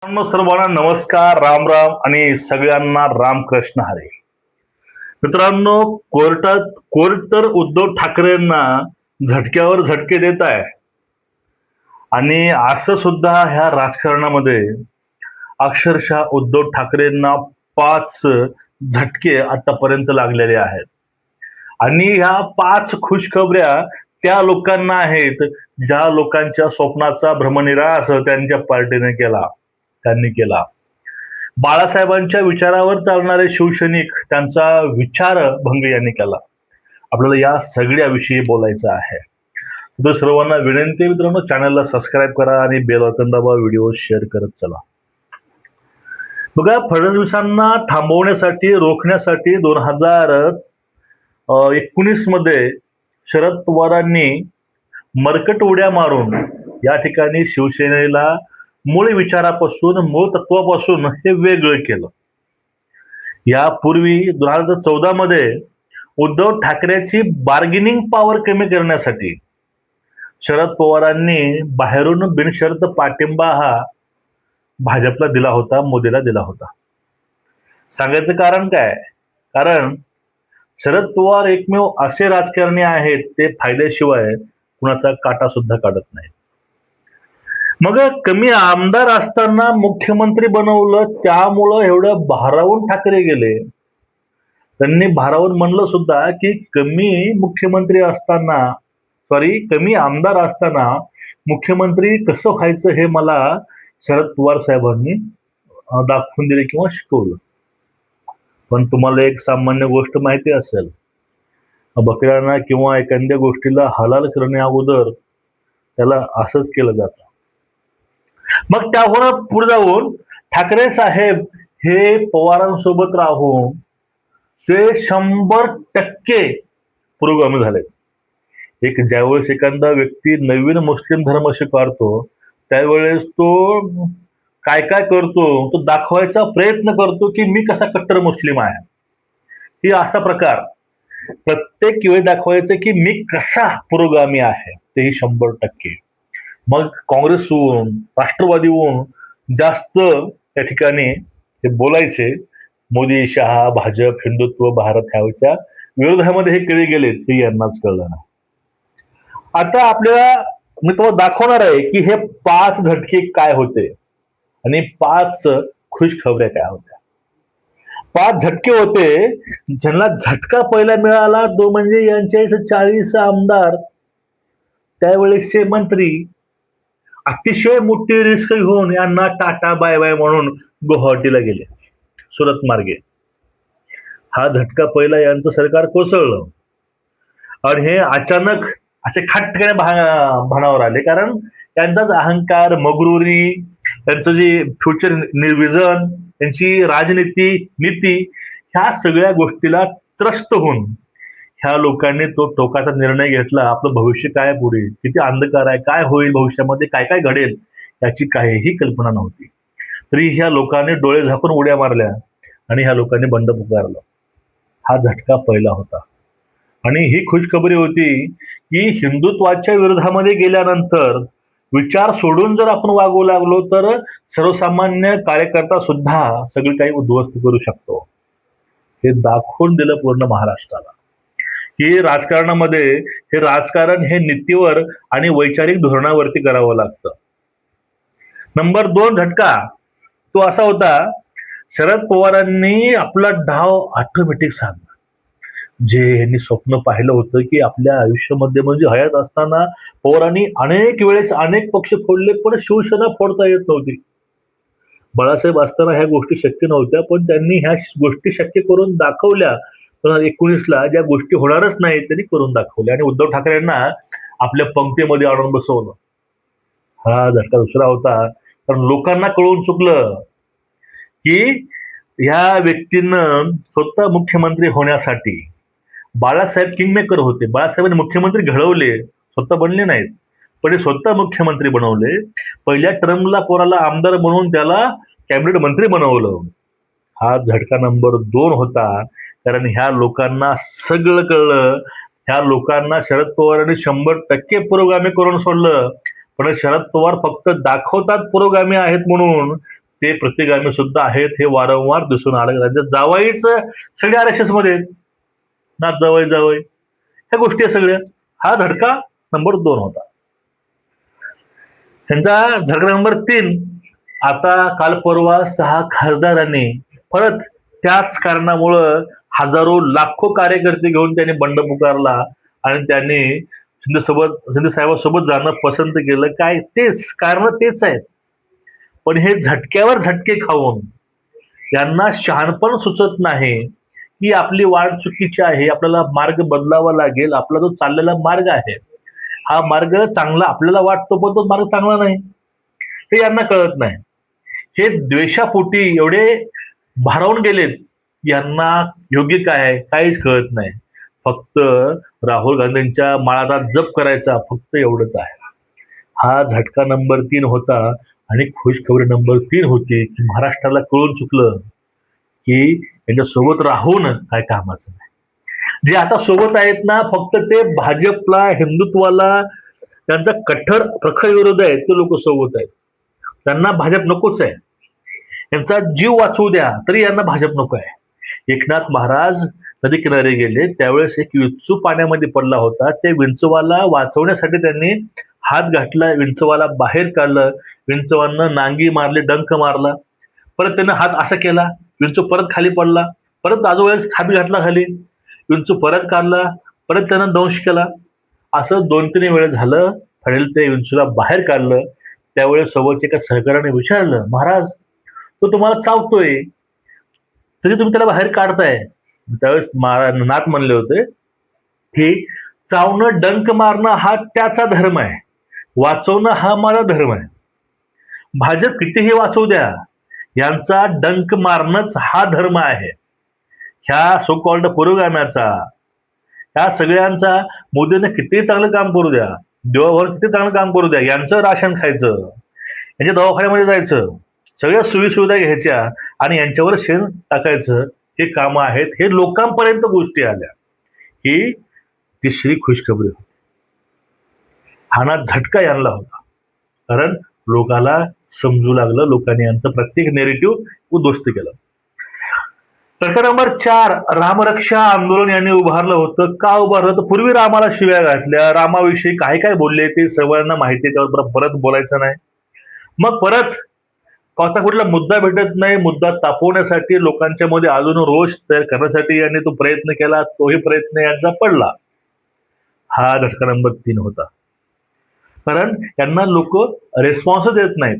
सर्वांना नमस्कार, राम राम आणि सगळ्यांना रामकृष्ण हरे. मित्रांनो, कोर्ट तर उद्धव ठाकरेंना झटक्यावर झटके देत आहे. आणि असं सुद्धा ह्या राजकारणामध्ये अक्षरशः उद्धव ठाकरेंना 5 झटके आतापर्यंत लागलेले आहेत. आणि ह्या 5 खुशखबऱ्या त्या लोकांना आहेत ज्या लोकांच्या स्वप्नाचा भ्रमनिरास त्यांच्या पार्टीने त्यांनी केला. बाळासाहेबांच्या विचारावर चालणारे शिवसैनिक त्यांचा विचारभंग यांनी केला. आपल्याला या सगळ्याविषयी बोलायचं आहे. तर सर्वांना विनंती आहे मित्रांनो, चॅनलला सबस्क्राईब करा आणि बेल आयकॉन दाबा, व्हिडिओ शेअर करत चला. बघा, फडणवीसांना थांबवण्यासाठी, रोखण्यासाठी 2019 मध्ये शरद पवारांनी मरकट उड्या मारून या ठिकाणी शिवसेनेला मूळ विचारापासून, मूळ तत्वापासून हे वेगळं केलं. यापूर्वी 2014 मध्ये उद्धव ठाकरेची बार्गेनिंग पॉवर कमी करण्यासाठी शरद पवारांनी बाहेरून बिनशर्त पाठिंबा हा भाजपला दिला होता, मोदीला दिला होता. सांगायचं कारण काय? कारण शरद पवार एकमेव असे राजकारणी आहेत ते फायद्याशिवाय कुणाचा काटा सुद्धा काढत नाही. मग कमी आमदार असताना मुख्यमंत्री बनवलं, त्यामुळं एवढं भारावून ठाकरे गेले. त्यांनी भारावून म्हणलं सुद्धा की कमी आमदार असताना मुख्यमंत्री कसं व्हायचं हे मला शरद पवार साहेबांनी दाखवून दिले किंवा शिकवलं. पण तुम्हाला एक सामान्य गोष्ट माहिती असेल, बकऱ्यांना किंवा एखाद्या गोष्टीला हलाल करण्या अगोदर त्याला असंच केलं जातं. मग त्यावर पुढे जाऊन ठाकरे साहेब हे पवारांसोबत राहून ते 100% पुरोगामी झाले. एक ज्यावेळेस एखादा व्यक्ती नवीन मुस्लिम धर्म स्वीकारतो त्यावेळेस तो काय काय करतो, तो दाखवायचा प्रयत्न करतो की मी कसा कट्टर मुस्लिम आहे. ही असा प्रकार प्रत्येक वेळी दाखवायचं की मी कसा पुरोगामी आहे, तेही 100%. मग काँग्रेसहून, राष्ट्रवादीहून जास्त त्या ठिकाणी हे बोलायचे. मोदी, शहा, भाजप, हिंदुत्व, भारत ह्याच्या विरोधामध्ये हे कधी गेलेत हे यांनाच कळलं नाही. आता आपल्याला मी तुम्हाला दाखवणार आहे की हे 5 झटके काय होते आणि 5 खुशखबऱ्या काय होत्या. 5 झटके होते. ज्यांना झटका पहिला मिळाला तो म्हणजे यांचे 40 आमदार, त्यावेळेसचे मंत्री अतिशय मोठी रिस्क घेऊन यांना टाटा बाय बाय म्हणून गुवाहाटीला गेले, सुरत मार्गे. हा झटका पहिला यांचं सरकार कोसळलं आणि हे अचानक असे खटकने भानावर आले. कारण त्यांचाच अहंकार, मगरुरी, त्यांचं जे फ्युचर विजन, त्यांची राजनीती, नीती, ह्या सगळ्या गोष्टीला त्रस्त होऊन ह्या लोकांनी तो टोकाचा निर्णय घेतला. आपलं भविष्य काय, पुढे किती अंधकार आहे, काय होईल भविष्यामध्ये, काय काय घडेल याची काहीही कल्पना नव्हती. तरी ह्या लोकांनी डोळे झाकून उड्या मारल्या आणि ह्या लोकांनी बंड पुकारलं. हा झटका पहिला होता. आणि ही खुशखबरी होती की हिंदुत्वाच्या विरोधामध्ये गेल्यानंतर विचार सोडून जर आपण वागू लागलो तर सर्वसामान्य कार्यकर्ता सुद्धा सगळं काही उद्ध्वस्त करू शकतो. हे दाखवून दिलं पूर्ण महाराष्ट्राला की राजकारणामध्ये हे राजकारण हे नीतीवर आणि वैचारिक धोरणावरती करावं लागतं. नंबर 2 झटका तो असा होता, शरद पवारांनी आपला डाव ऑटोमॅटिक साधला. जे यांनी स्वप्न पाहिलं होतं की आपल्या आयुष्यामध्ये, म्हणजे हयात असताना पवारांनी अनेक वेळेस अनेक पक्ष फोडले पण शिवसेना फोडता येत नव्हती. बाळासाहेब असताना ह्या गोष्टी शक्य नव्हत्या, पण त्यांनी ह्या गोष्टी शक्य करून दाखवल्या. 2019ला ज्या गोष्टी होणारच नाही त्यांनी करून दाखवल्या आणि उद्धव ठाकरेंना आपल्या पंक्तीमध्ये आणून बसवलं. हा झटका दुसरा होता. कारण लोकांना कळून चुकलं की ह्या व्यक्तीनं स्वतः मुख्यमंत्री होण्यासाठी, बाळासाहेब किंगमेकर होते, बाळासाहेबांनी मुख्यमंत्री घडवले, स्वतः बनले नाहीत, पण हे स्वतः मुख्यमंत्री बनवले. पहिल्या टर्मला पोराला आमदार म्हणून त्याला कॅबिनेट मंत्री बनवलं. हा झटका नंबर 2 होता. कारण ह्या लोकांना सगळं कळलं. ह्या लोकांना शरद पवारांनी 100% पुरोगामी करून सोडलं. पण शरद पवार फक्त दाखवतात पुरोगामी आहेत म्हणून, ते प्रतिगामी सुद्धा आहेत हे वारंवार दिसून आलं. राज्यात जावईच सगळे RSS मध्ये आहेत. नाथ जावई जावई ह्या गोष्टी आहे सगळ्या. हा झटका नंबर 2 होता. त्यांचा झटका नंबर 3, आता काल परवा 6 खासदारांनी परत त्याच कारणामुळं हजारो लाखो कार्यकर्ते घेऊन त्यांनी बंड पुकारला आणि त्यांनी शिंदे साहेबांसोबत जाणं पसंत केलं. काय तेच कारण तेच आहेत. पण हे झटक्यावर झटके खाऊन यांना शहाणपण सुचत नाही की आपली वाट चुकीची आहे, आपल्याला मार्ग बदलावा लागेल. आपला जो चाललेला मार्ग आहे हा मार्ग चांगला आपल्याला वाटतो, पण तो मार्ग चांगला नाही हे यांना कळत नाही. हे द्वेषापोटी एवढे भारावून गेलेत, यांना योग्य काय आहे काहीच कळत नाही. फक्त राहुल गांधींच्या माळाला जप करायचा, फक्त एवढंच आहे. हा झटका नंबर 3 होता. आणि खुशखबरी नंबर 3 होती की महाराष्ट्राला कळून चुकलं की यांच्यासोबत राहून काय कामाचं नाही. जे आता सोबत आहेत ना, फक्त ते भाजपला, हिंदुत्वाला त्यांचा कठोर प्रखर विरोध आहे ते लोक सोबत आहेत. त्यांना भाजप नकोच आहे. यांचा जीव वाचवू द्या तरी यांना भाजप नको आहे. एकनाथ महाराज नदी किनारी गेले त्यावेळेस एक विंचू पाण्यामध्ये पडला होता. ते विंचवाला वाचवण्यासाठी त्यांनी हात घातला, विंचवाला बाहेर काढलं. विंचवानं नांगी मारली, डंक मारला. परत त्यानं हात असा केला, विंचू परत खाली पडला. परत वेळेस हात घातला खाली, विंचू परत काढला. परत त्यानं दंश केला. असं 2-3 वेळा झालं. फायनल ते विंचूला बाहेर काढलं. त्यावेळेस सोबतच्या एका सहकार्याने विचारलं, महाराज तो तुम्हाला चावतोय तरी तुम्ही त्याला बाहेर काढताय. त्यावेळेस नाथ म्हणले होते की चावणं, डंक मारणं हा त्याचा धर्म आहे, वाचवणं हा माझा धर्म आहे. भाजप कितीही वाचवू द्या, यांचा डंक मारणंच हा धर्म आहे. ह्या सो कॉल्ड पुरोगाम्याचा, ह्या सगळ्यांचा. मोदीने किती चांगलं काम करू द्या, देवावर किती चांगलं काम करू द्या, यांचं राशन खायचं, यांच्या दवाखान्यामध्ये जायचं, सगळ्या सुविधा घ्यायच्या आणि यांच्यावर शेण टाकायचं, हे कामं आहेत. हे लोकांपर्यंत गोष्टी आल्या. ही तिसरी खुशखबरी होती. हा ना झटका यांना होता, कारण लोकाला समजू लागलं, लोकांनी यांचं प्रत्येक नेरेटिव्ह उद्ध्वस्त केलं. प्रकरण नंबर 4, रामरक्षा आंदोलन यांनी उभारलं होतं. का उभारलं होतं? पूर्वी रामाला शिव्या घातल्या, रामाविषयी काय काय बोलले ते सर्वांना माहिती आहे, त्यावर परत बोलायचं नाही. मग परत आता कुठला मुद्दा भेटत नाही, मुद्दा तापवण्यासाठी, लोकांच्या मध्ये अजून रोष तयार करण्यासाठी यांनी तो प्रयत्न केला. तोही प्रयत्न यांचा पडला. हा झटका नंबर 3 होता, कारण यांना लोक रिस्पॉन्स देत नाहीत.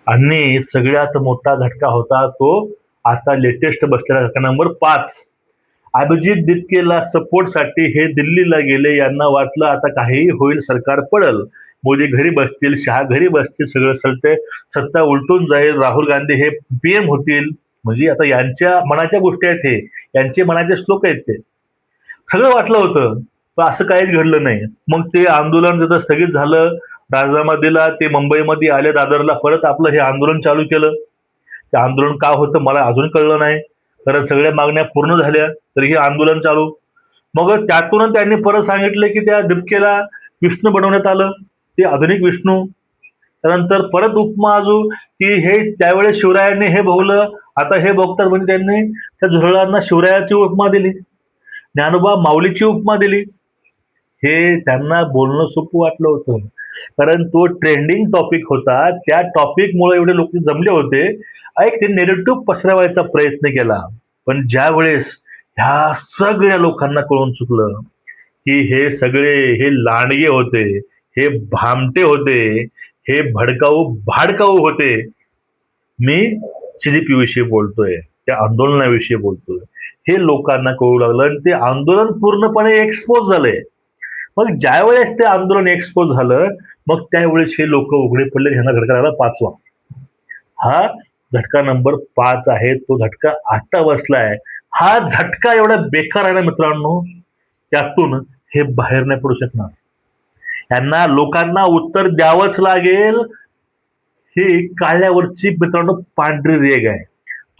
आणि सगळ्यात मोठा झटका होता तो आता लेटेस्ट बसलेला झटका नंबर 5. अभिजित दिपकेला सपोर्टसाठी हे दिल्लीला गेले. यांना वाटलं आता काहीही होईल, सरकार पडल, मोदी घरी बसतील, शहा घरी बसतील, सगळं सत्ता उलटून जाईल, राहुल गांधी हे PM होतील. म्हणजे आता यांच्या मनाच्या गोष्टी आहेत, हे यांचे मनाचे श्लोक आहेत. ते सगळं वाटलं होतं, पण असं काहीच घडलं नाही. मग ते आंदोलन जर स्थगित झालं, राजीनामा दिला, ते मुंबईमध्ये आले दादरला, परत आपलं हे आंदोलन चालू केलं. ते आंदोलन का होतं मला अजून कळलं नाही, कारण सगळ्या मागण्या पूर्ण झाल्या तरी हे आंदोलन चालू. मग त्यातूनच त्यांनी परत सांगितलं की त्या दिपकेला विष्णू बनवण्यात आलं, ते आधुनिक विष्णू. त्यानंतर परत उपमा अजू की हे त्यावेळेस शिवरायांनी हे भोगलं, आता हे भोगतात, म्हणजे त्यांनी त्या झुरळांना शिवरायाची उपमा दिली, ज्ञानोबा माऊलीची उपमा दिली. हे त्यांना बोलणं सोपं वाटलं होतं, कारण तो ट्रेंडिंग टॉपिक होता. त्या टॉपिकमुळे एवढे लोक जमले होते. एक ते नेरेटिव्ह पसरवायचा प्रयत्न केला. पण ज्या वेळेस ह्या सगळ्या लोकांना कळून चुकलं की हे सगळे हे लांडगे होते, हे भामटे होते, हे भाडकाऊ होते. मी CGP विषयी बोलतोय, त्या आंदोलनाविषयी बोलतोय. हे लोकांना कळू लागलं आणि ते आंदोलन पूर्णपणे एक्सपोज झालंय. मग ज्या वेळेस ते आंदोलन एक्सपोज झालं, मग त्यावेळेस हे लोक उघडे पडले. ह्यांना झटका लागला 5वा. हा झटका नंबर 5 आहे. तो झटका आता बसलाय. हा झटका एवढा बेकार आहे ना मित्रांनो, त्यातून हे बाहेर नाही पडू शकणार. यांना लोकांना उत्तर द्यावंच लागेल. ही काळ्यावरची मित्रांनो पांढरी रेग आहे.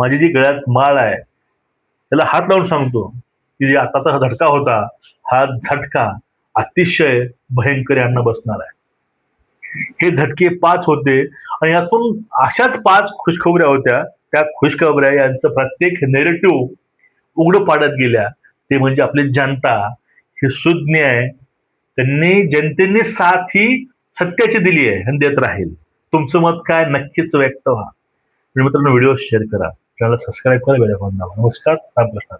माझी जी गळ्यात माळ आहे त्याला हात लावून सांगतो की जे आताचा हा झटका होता, हा झटका अतिशय भयंकर यांना बसणार आहे. हे झटके 5 होते आणि यातून अशाच 5 खुशखबऱ्या होत्या. त्या खुशखबऱ्या यांचं प्रत्येक नेरेटिव्ह उघडं पाडत गेल्या. ते म्हणजे आपली जनता ही सुज्ञ आहे. जनतेने साथ ही सत्याची दिली आहे आणि देत राहील. तुमचं मत काय नक्कीच व्यक्त व्हा. मित्रांनो, व्हिडिओ शेअर करा, चॅनल सबस्क्राईब करा, बेल आयकॉन दाबा. नमस्कार, रामकृष्ण.